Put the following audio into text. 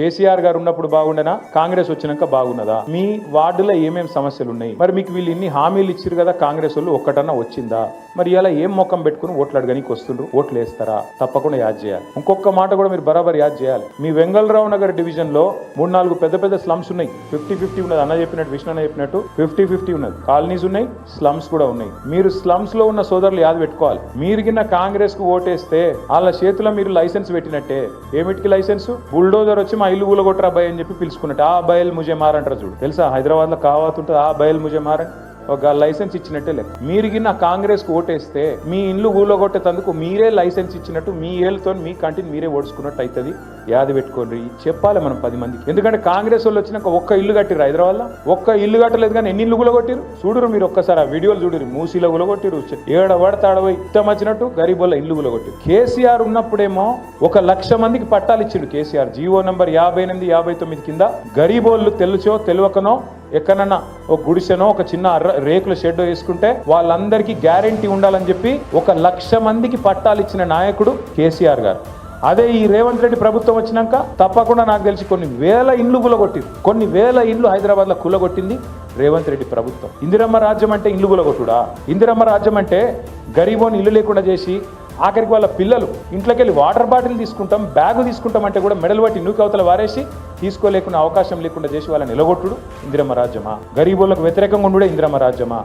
కేసీఆర్ గారు ఉన్నప్పుడు బాగుండేనా, కాంగ్రెస్ వచ్చినాక బాగున్నదా? మీ వార్డులో ఏమేమి సమస్యలు ఉన్నాయి? మరి మీకు వీళ్ళు ఇన్ని హామీలు ఇచ్చారు కదా, కాంగ్రెస్ వాళ్ళు ఒక్కటన్నా వచ్చిందా? మరి ఇలా ఏం మొక్కం పెట్టుకుని ఓట్లు అడగనికి వస్తుండ్రు? ఓట్లు వేస్తారా? తప్పకుండా యాద్ చేయాలి. ఇంకొక మాట కూడా మీరు బరాబర్ యాద్ చేయాలి. మీ వెంగళరావు నగర్ డివిజన్ లో 3-4 పెద్ద పెద్ద స్లమ్స్ ఉన్నాయి. 50-50 ఉన్నది. అన్న చెప్పినట్టు, విష్ణు అన్న చెప్పినట్టు 50-50 ఉన్నది. కాలనీస్ ఉన్నాయి, స్లమ్స్ కూడా ఉన్నాయి. మీరు స్లమ్స్ లో ఉన్న సోదరులు యాద్ పెట్టుకోవాలి. మీరు గిన్న కాంగ్రెస్ కు ఓటేస్తే వాళ్ళ చేతిలో మీరు లైసెన్స్ పెట్టినట్టే. ఏమిటికి లైసెన్స్? బుల్డోజర్ వచ్చి మా ఇల్లు ఊలగొట్టరా అబ్బాయి అని చెప్పి పిలుచుకున్నట్టు. ఆ బయల్ ముజే మారంటారు చూడు. తెలుసా, హైదరాబాద్ లో కావాత్ ఉంటుంది. ఆ బయల్ ముజే మారని ఒక లైసెన్స్ ఇచ్చినట్టే లెక్క. మీరు గిన్న కాంగ్రెస్ కు ఓటేస్తే మీ ఇల్లు ఊలగొట్టేందుకు మీరే లైసెన్స్ ఇచ్చినట్టు, మీ ఏళ్ళతో మీ కంటిని మీరే ఓడుచుకున్నట్టు అవుతుంది. యాది పెట్టుకోండి. చెప్పాలి మనం 10 మందికి. ఎందుకంటే కాంగ్రెస్ వాళ్ళు వచ్చినాక ఒక్క ఇల్లు కట్టిరు హైదరాబాద్ లో. ఒక్క ఇల్లు కట్టలేదు కానీ ఎన్ని ఇల్లు గులగొట్టిరు చూడరు. మీరు ఒక్కసారి ఆ వీడియోలు చూడరు. మూసీలో గులగొట్టిరు, ఏడబడతాడబోయి ఇష్టం వచ్చినట్టు గరీబోళ్ళ ఇల్లు గులగొట్టిరు. కేసీఆర్ ఉన్నప్పుడేమో 1,00,000 మందికి పట్టాలు ఇచ్చిండు కేసీఆర్. జీవో నంబర్ 58-59 కింద గరీబోళ్ళు తెలుసో తెలియకనో ఎక్కడన్నా ఒక గుడిసెనో ఒక చిన్న రేకుల షెడ్ వేసుకుంటే వాళ్ళందరికీ గ్యారెంటీ ఉండాలని చెప్పి 1,00,000 మందికి పట్టాలు ఇచ్చిన నాయకుడు కేసీఆర్ గారు. అదే ఈ రేవంత్ రెడ్డి ప్రభుత్వం వచ్చినాక తప్పకుండా నాకు తెలిసి కొన్ని వేల ఇండ్లు కులగొట్టింది. కొన్ని వేల ఇండ్లు హైదరాబాద్ లో కులగొట్టింది రేవంత్ రెడ్డి ప్రభుత్వం. ఇందిరమ్మ రాజ్యం అంటే ఇండ్లు కులగొట్టుడా? ఇందిరమ్మ రాజ్యం అంటే గరీబోని ఇల్లు లేకుండా చేసి ఆఖరికి వాళ్ళ పిల్లలు ఇంట్లోకి వెళ్ళి వాటర్ బాటిల్ తీసుకుంటాం, బ్యాగు తీసుకుంటాం అంటే కూడా మెడలు పట్టి నూకి అవతల వారేసి తీసుకోలేకుండా అవకాశం లేకుండా చేసి వాళ్ళని నిలగొట్టుడు ఇందిరమ్మ రాజ్యమా? గరీబోళ్ళకు వ్యతిరేకంగా ఉండుడే ఇందిరమ్మ రాజ్యమా?